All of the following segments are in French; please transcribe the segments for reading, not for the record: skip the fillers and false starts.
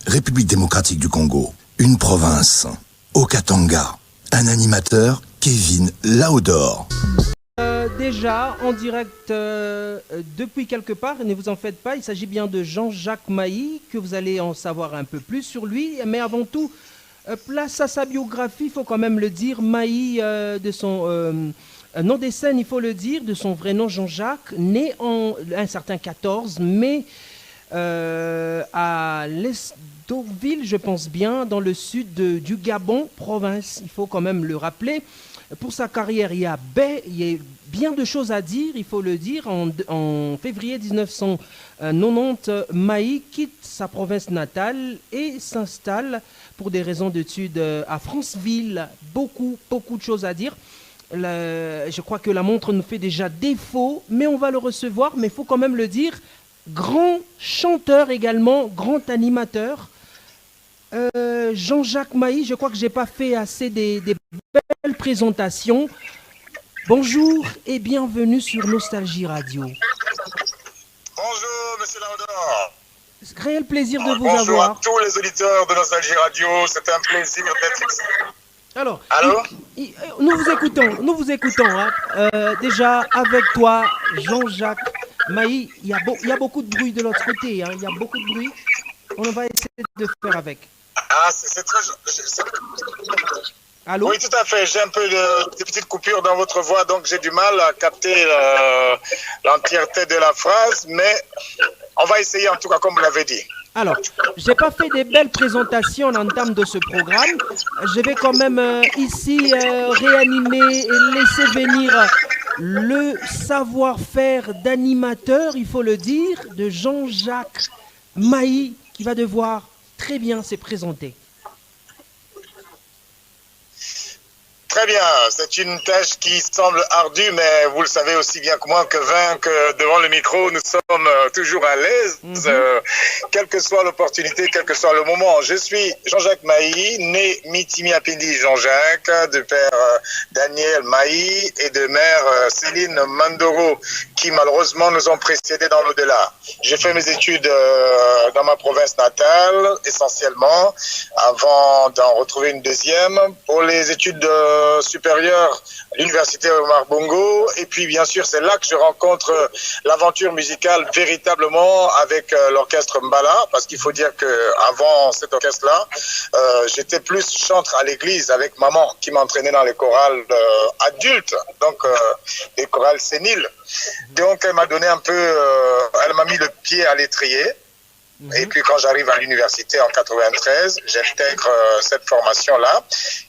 République démocratique du Congo. Une province. Okatanga. Un animateur, Kevin Laodor. Déjà en direct depuis quelque part, ne vous en faites pas, il s'agit bien de Jean-Jacques Mailly, que vous allez en savoir un peu plus sur lui. Mais avant tout, place à sa biographie, il faut quand même le dire. Mailly, de son nom des scènes, il faut le dire, de son vrai nom Jean-Jacques, né en un certain 14 mai à l'Estoville, je pense bien, dans le sud du Gabon, province, il faut quand même le rappeler. Pour sa carrière, il y a bien de choses à dire, il faut le dire. En février 1990, Mailly quitte sa province natale et s'installe pour des raisons d'études à Franceville. Beaucoup de choses à dire. Je crois que la montre nous fait déjà défaut, mais on va le recevoir. Mais il faut quand même le dire, grand chanteur également, grand animateur. Jean-Jacques Mailly, je crois que je n'ai pas fait assez des belles présentations. Bonjour et bienvenue sur Nostalgie Radio. Bonjour, monsieur Laodor. Réel plaisir de vous Bonjour avoir. Bonjour à tous les auditeurs de Nostalgie Radio. C'est un plaisir d'être ici. Alors, allô? Nous vous écoutons. Hein. Déjà, avec toi, Jean-Jacques Mailly, il y a beaucoup de bruit de l'autre côté. Hein. Il y a beaucoup de bruit. On va essayer de faire avec. Ah, c'est très... Allô? Oui, tout à fait. J'ai un peu de petites coupures dans votre voix, donc j'ai du mal à capter l'entièreté de la phrase, mais on va essayer en tout cas, comme vous l'avez dit. Alors, je n'ai pas fait des belles présentations en entame de ce programme. Je vais quand même ici réanimer et laisser venir le savoir-faire d'animateur, il faut le dire, de Jean-Jacques Mailly, qui va devoir très bien se présenter. Très bien, c'est une tâche qui semble ardue, mais vous le savez aussi bien que moi que devant le micro, nous sommes toujours à l'aise, quelle que soit l'opportunité, quel que soit le moment. Je suis Jean-Jacques Mailly, né Mitimi Apindi Jean-Jacques, de père Daniel Mailly et de mère Céline Mandoro, qui malheureusement nous ont précédés dans l'au-delà. J'ai fait mes études dans ma province natale, essentiellement, avant d'en retrouver une deuxième. Pour les études supérieure à l'université Omar Bongo, et puis bien sûr c'est là que je rencontre l'aventure musicale véritablement avec l'orchestre Mbala, parce qu'il faut dire que avant cet orchestre-là, j'étais plus chantre à l'église avec maman qui m'entraînait dans les chorales adultes, donc les chorales séniles. Donc elle m'a donné un peu, elle m'a mis le pied à l'étrier. Et puis quand j'arrive à l'université en 93, j'intègre cette formation-là,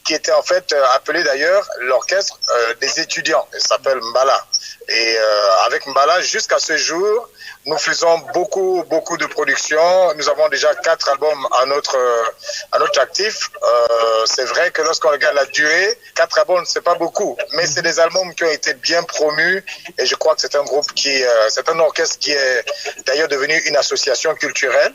qui était en fait appelée d'ailleurs l'orchestre des étudiants. Elle s'appelle Mbala. Et avec Mbala, jusqu'à ce jour, nous faisons beaucoup de productions. Nous avons déjà 4 albums à notre actif. C'est vrai que lorsqu'on regarde la durée, 4 albums, c'est pas beaucoup. Mais c'est des albums qui ont été bien promus. Et je crois que c'est un groupe c'est un orchestre qui est d'ailleurs devenu une association culturelle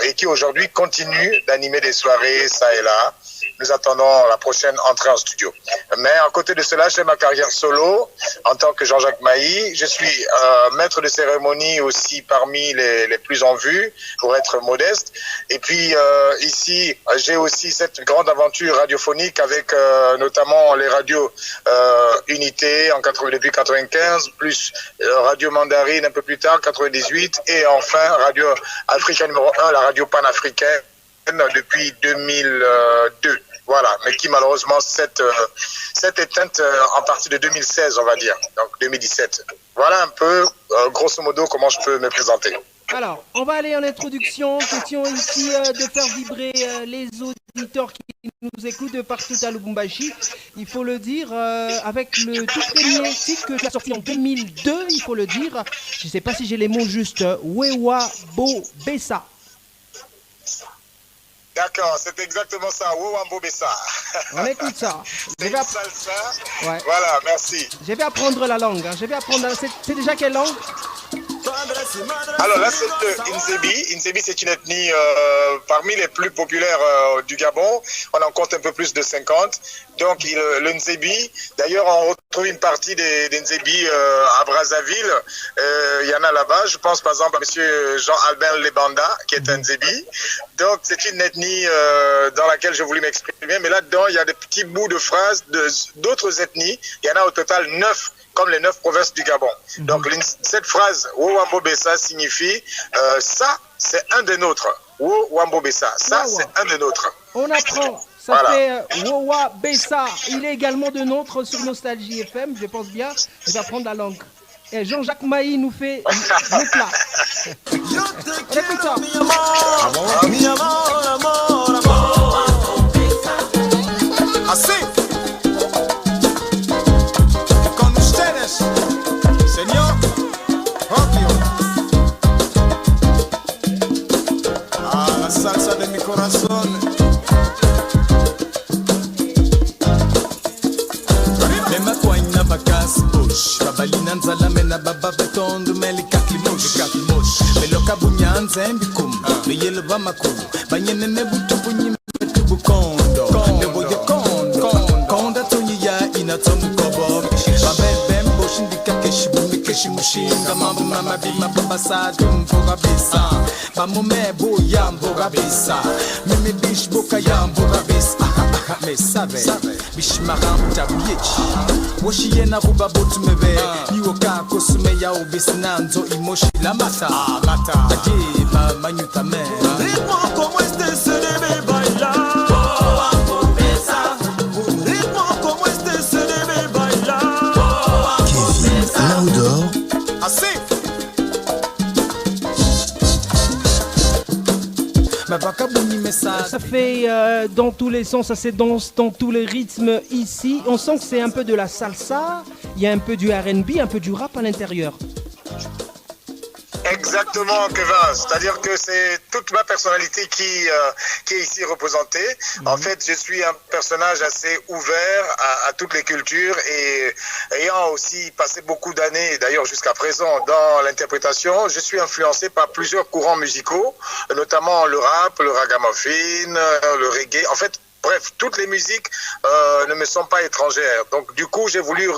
et qui aujourd'hui continue d'animer des soirées, ça et là. Nous attendons la prochaine entrée en studio. Mais à côté de cela, j'ai ma carrière solo en tant que Jean-Jacques Mailly. Je suis maître de cérémonie aussi parmi les plus en vue, pour être modeste. Et puis ici, j'ai aussi cette grande aventure radiophonique avec notamment les radios Unité depuis 95, plus Radio Mandarine un peu plus tard, 98, et enfin Radio Africa numéro 1, la radio panafricaine depuis 2002. Voilà, mais qui malheureusement s'est éteinte en partie de 2016, on va dire, donc 2017. Voilà un peu, grosso modo, comment je peux me présenter. Alors, on va aller en introduction. Question ici de faire vibrer les auditeurs qui nous écoutent de partout à Lubumbashi. Il faut le dire, avec le tout premier titre que tu as sorti en 2002, il faut le dire. Je ne sais pas si j'ai les mots justes. Wewa Bo Bessa. D'accord, c'est exactement ça. Wowambo Bessa. On écoute ça. C'est une salsa. Ouais. Voilà, merci. Je vais apprendre la langue. Je vais apprendre. C'est déjà quelle langue? Alors là, c'est le Nzebi. Nzebi, c'est une ethnie parmi les plus populaires du Gabon. On en compte un peu plus de 50. Donc, le Nzebi, d'ailleurs, on retrouve une partie des Nzebi à Brazzaville. Il y en a là-bas. Je pense par exemple à monsieur Jean-Albert Lebanda, qui est un Nzebi. Donc, c'est une ethnie dans laquelle je voulais m'exprimer. Mais là-dedans, il y a des petits bouts de phrases d'autres ethnies. Il y en a au total 9, comme les 9 provinces du Gabon. Donc, cette phrase, Wowambo Bessa, signifie ça, c'est un des nôtres. Wowambo Bessa, ça, c'est un des nôtres. On apprend. Ça fait Wowa Bessa. Il est également de nôtres sur Nostalgie FM. Je pense bien. Je vais apprendre la langue. Et Jean-Jacques Maï nous fait le plat. On écoute ça. Assim, con ustedes, señor Rocchio. La salsa de mi corazón. Mema kwaina bakas bush, babalina nzala mena baba betondo meli kakimush. Meloka bunyanze mbikum, beyelo bamakulu, banyene nebutu bunyime tubukondo. Nebo ya kondo, konda tunyi ya inatomu kobo. Babem boshindika keshibume keshimushinga mambo mama bima baba sadum boga bisa. Bamume bo yambo gabisa, mimi bish boka yambo gabisa. Me sabe, bishmaram tabuyechi. Woshi yena ruba botu mebe, niwoka kosume ya obesinanzo imoshi la mata. Adi ma manyuta me. Ritmo como este se debe bailar. Ritmo como este se debe bailar. Kevin Laudor. Así. Ça fait dans tous les sens, ça se danse dans tous les rythmes ici. On sent que c'est un peu de la salsa, il y a un peu du R&B, un peu du rap à l'intérieur. Exactement, Kevin. C'est-à-dire que c'est toute ma personnalité qui est ici représentée. En fait, je suis un personnage assez ouvert à toutes les cultures et ayant aussi passé beaucoup d'années, d'ailleurs jusqu'à présent, dans l'interprétation, je suis influencé par plusieurs courants musicaux, notamment le rap, le ragamuffin, le reggae. En fait, bref, toutes les musiques ne me sont pas étrangères. Donc, du coup, j'ai voulu,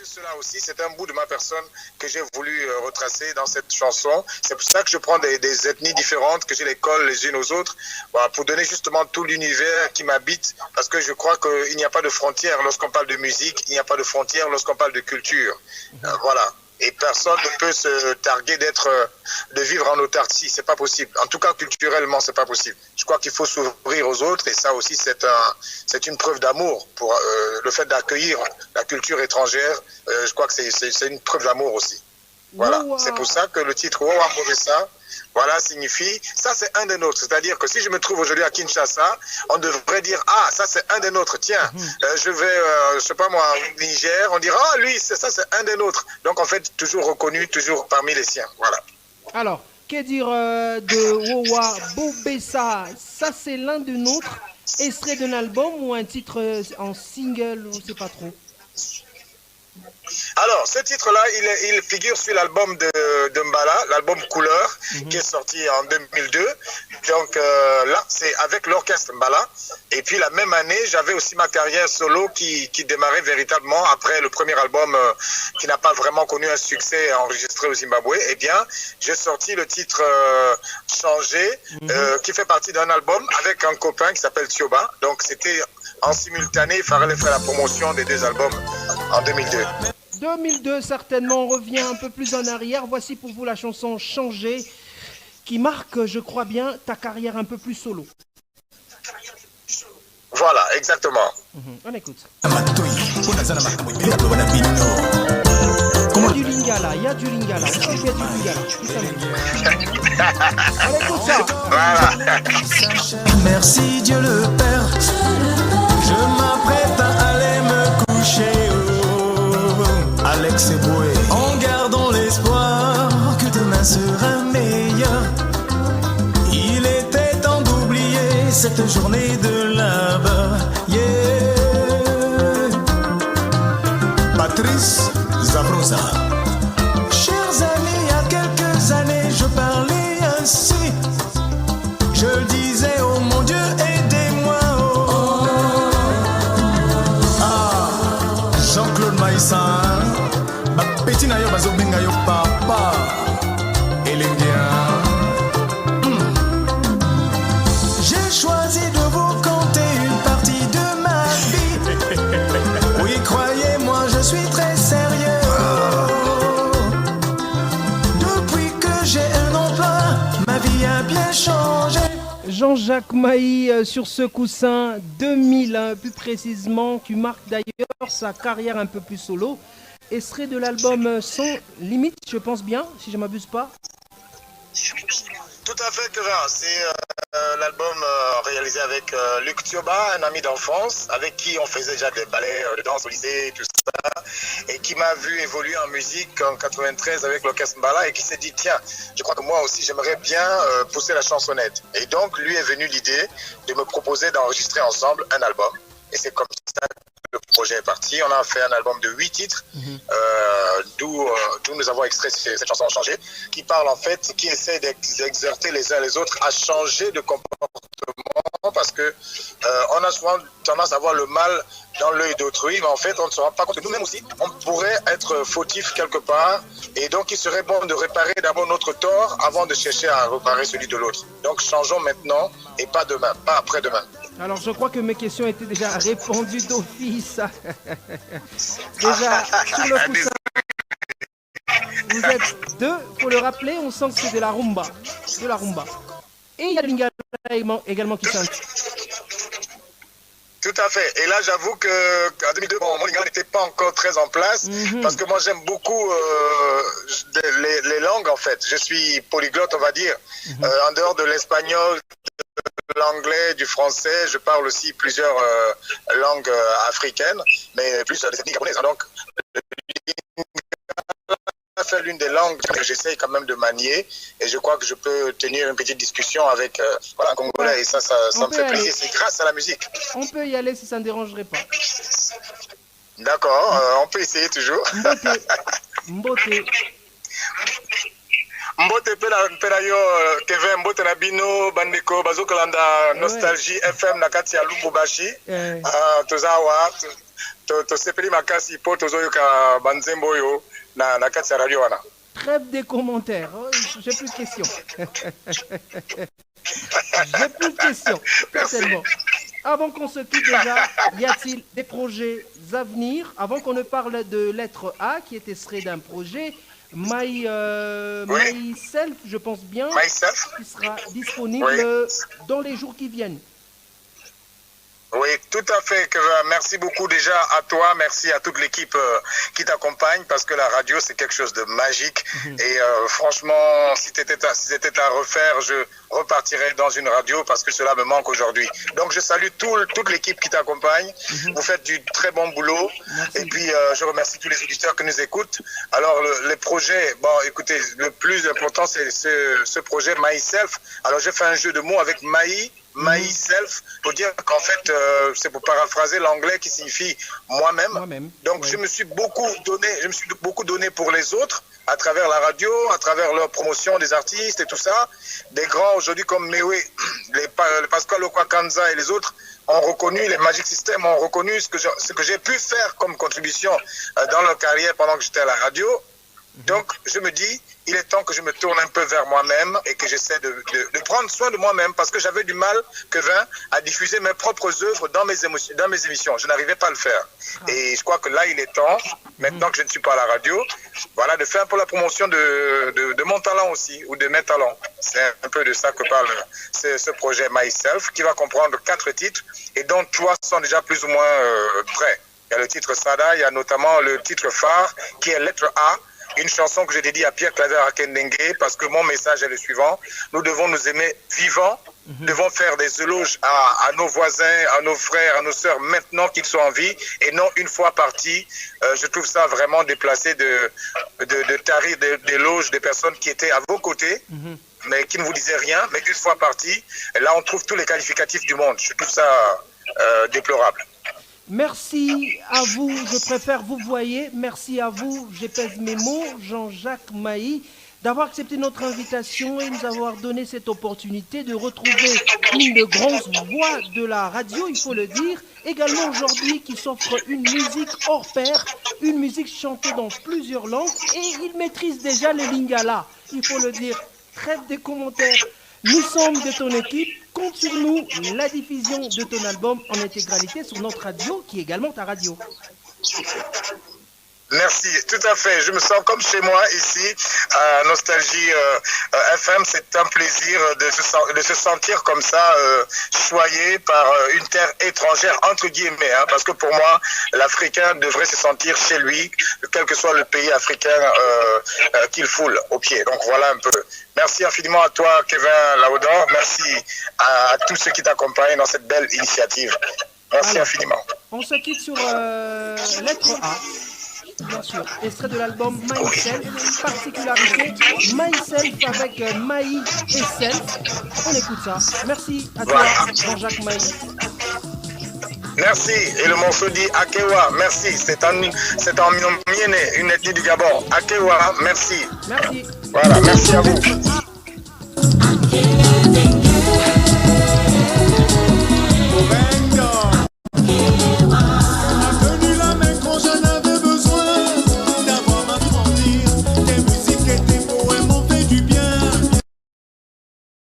cela aussi, c'est un bout de ma personne que j'ai voulu retracer dans cette chanson. C'est pour ça que je prends des ethnies différentes, que je les colle les unes aux autres, voilà, pour donner justement tout l'univers qui m'habite, parce que je crois qu'il n'y a pas de frontières lorsqu'on parle de musique, il n'y a pas de frontières lorsqu'on parle de culture. Voilà. Et personne ne peut se targuer de vivre en autarcie, c'est pas possible. En tout cas, culturellement, c'est pas possible. Je crois qu'il faut s'ouvrir aux autres, et ça aussi, c'est une preuve d'amour pour le fait d'accueillir la culture étrangère. Je crois que c'est une preuve d'amour aussi. Voilà. Wow. C'est pour ça que le titre Wowambo Bessa, voilà, signifie, ça c'est un des nôtres. C'est-à-dire que si je me trouve aujourd'hui à Kinshasa, on devrait dire, ah, ça c'est un des nôtres. Tiens, je vais, je sais pas moi, au Niger, on dira, ah, lui, ça c'est un des nôtres. Donc en fait, toujours reconnu, toujours parmi les siens. Voilà. Alors, que dire de Wowambo Bessa? Ça c'est l'un de nôtres, extrait d'un album ou un titre en single, on ne sait pas trop. Alors, ce titre-là, il figure sur l'album de Mbala, l'album Couleur, qui est sorti en 2002. Donc là, c'est avec l'orchestre Mbala. Et puis la même année, j'avais aussi ma carrière solo qui démarrait véritablement après le premier album qui n'a pas vraiment connu un succès enregistré au Zimbabwe. Eh bien, j'ai sorti le titre Changé, qui fait partie d'un album avec un copain qui s'appelle Tioba. Donc c'était en simultané, il fallait faire la promotion des deux albums en 2002. 2002, certainement, on revient un peu plus en arrière. Voici pour vous la chanson Changé, qui marque, je crois bien, ta carrière un peu plus solo. Voilà, exactement. On écoute. Il y a du lingala, il y a du lingala. On sent qu'il y a du lingala. On écoute ça. Voilà. Merci Dieu le Père, je m'apprête à aller me coucher. Alex Eboué, en gardant l'espoir que demain sera meilleur. Il était temps d'oublier cette journée de là-bas. Yeah. Patrice Zabrosa. Chers amis, il y a quelques années, je parlais ainsi. Je le disais, oh mon Dieu, aidez-moi. Oh. papa Elingia. J'ai choisi de vous conter une partie de ma vie. Oui, croyez-moi, je suis très sérieux. Depuis que j'ai un emploi, ma vie a bien changé. Jean-Jacques Mailly sur ce coussin 2001, plus précisément, qui marque d'ailleurs sa carrière un peu plus solo. Extrait de l'album Sans Limite, je pense bien, si je ne m'abuse pas. Tout à fait, Kevin. C'est l'album réalisé avec Luc Thioba, un ami d'enfance, avec qui on faisait déjà des ballets de danse au lycée et tout ça, et qui m'a vu évoluer en musique en 93 avec l'orchestre Mbala, et qui s'est dit, tiens, je crois que moi aussi j'aimerais bien pousser la chansonnette. Et donc lui est venu l'idée de me proposer d'enregistrer ensemble un album. Et c'est comme ça que le projet est parti. On a fait un album de 8 titres, d'où nous avons extrait cette chanson Changée, qui parle en fait, qui essaie d'exercer les uns les autres à changer de comportement, parce que on a souvent tendance à voir le mal dans l'œil d'autrui, mais en fait on ne se rend pas compte que nous-mêmes aussi, on pourrait être fautif quelque part, et donc il serait bon de réparer d'abord notre tort avant de chercher à réparer celui de l'autre. Donc changeons maintenant et pas demain, pas après-demain. Alors je crois que mes questions étaient déjà répondues d'office. Déjà, sur le coussin, vous êtes deux, pour le rappeler, on sent que c'est de la rumba. De la rumba. Et il y a Lingala également qui chante. Tout à fait. Et là, j'avoue qu'en 2002, mon lingala n'était pas encore très en place, parce que moi, j'aime beaucoup les langues, en fait. Je suis polyglotte, on va dire. En dehors de l'espagnol, de l'anglais, du français, je parle aussi plusieurs langues africaines, mais plus des ethnies japonaises. Donc, c'est l'une des langues que j'essaye quand même de manier, et je crois que je peux tenir une petite discussion avec un Congolais, et ça me fait plaisir. C'est grâce à la musique. On peut y aller si ça ne dérangerait pas. D'accord, on peut essayer toujours. Mbote. Mbote mpe na yo Kevin, mbote na bino bandeko bazokolanda Nostalgie FM na kati ya Lubumbashi. Toza awa tosepeli makasi mpo tozoyoka banzembo oyo na kati ya radio wana. Trêve des commentaires. Oh, j'ai plus de questions. J'ai plus de questions. Certainement. Avant qu'on se quitte déjà, y a-t-il des projets à venir? Avant qu'on ne parle de lettre A, qui est extrait d'un projet, Myself, je pense bien, qui sera disponible dans les jours qui viennent. Oui, tout à fait. Merci beaucoup déjà à toi, merci à toute l'équipe qui t'accompagne, parce que la radio c'est quelque chose de magique. Et franchement, si c'était à refaire, je repartirais dans une radio, parce que cela me manque aujourd'hui. Donc je salue toute l'équipe qui t'accompagne. Vous faites du très bon boulot. Merci. Et puis je remercie tous les auditeurs qui nous écoutent. Alors les projets, bon écoutez, le plus important c'est ce projet Myself. Alors j'ai fait un jeu de mots avec Myself, pour dire qu'en fait, c'est pour paraphraser l'anglais qui signifie moi-même. Donc je me suis beaucoup donné pour les autres, à travers la radio, à travers leur promotion des artistes et tout ça. Des grands aujourd'hui comme Mewe, les Pascal Okwakanza et les autres ont reconnu, les Magic System ont reconnu ce que j'ai pu faire comme contribution dans leur carrière pendant que j'étais à la radio. Donc je me dis, il est temps que je me tourne un peu vers moi-même et que j'essaie de prendre soin de moi-même, parce que j'avais du mal, Kevin, à diffuser mes propres œuvres dans mes émissions. Je n'arrivais pas à le faire. Et je crois que là, il est temps, maintenant que je ne suis pas à la radio, voilà, de faire un peu la promotion de mon talent aussi, ou de mes talents. C'est un peu de ça que parle ce projet Myself, qui va comprendre 4 titres, et dont 3 sont déjà plus ou moins prêts. Il y a le titre Sada, il y a notamment le titre phare, qui est Lettre A, une chanson que j'ai dédiée à Pierre Claver Akendengue, parce que mon message est le suivant: nous devons nous aimer vivants, nous devons faire des éloges à nos voisins, à nos frères, à nos sœurs maintenant qu'ils sont en vie, et non une fois partis. Je trouve ça vraiment déplacé de tarir d'éloges des personnes qui étaient à vos côtés, mais qui ne vous disaient rien, mais une fois partis, là on trouve tous les qualificatifs du monde. Je trouve ça déplorable. Merci à vous, je préfère vous voyez. Merci à vous, je pèse mes mots, Jean-Jacques Mailly. d'avoir accepté notre invitation et nous avoir donné cette opportunité de retrouver une grande voix de la radio, il faut le dire, également aujourd'hui qui s'offre une musique hors pair, une musique chantée dans plusieurs langues et il maîtrise déjà le lingala, il faut le dire. Trêve des commentaires, nous sommes de ton équipe, compte sur nous, la diffusion de ton album en intégralité sur notre radio qui est également ta radio. Merci, tout à fait. Je me sens comme chez moi ici, à Nostalgie FM. C'est un plaisir de se sentir comme ça, choyé par une terre étrangère, entre guillemets. Hein, parce que pour moi, l'Africain devrait se sentir chez lui, quel que soit le pays africain qu'il foule au pied. Donc voilà un peu. Merci infiniment à toi, Kevin Laudon. Merci à tous ceux qui t'accompagnent dans cette belle initiative. Merci infiniment. On se quitte sur lettre A. Bien sûr, extrait de l'album Myself, particularité Myself avec Maï et Self. On écoute ça. Merci à toi, Jean-Jacques Maï. Merci. Et le morceau dit Akewa, merci. C'est en Miene, une ethnie du Gabon. Akewa, merci. Merci. Voilà, merci à vous.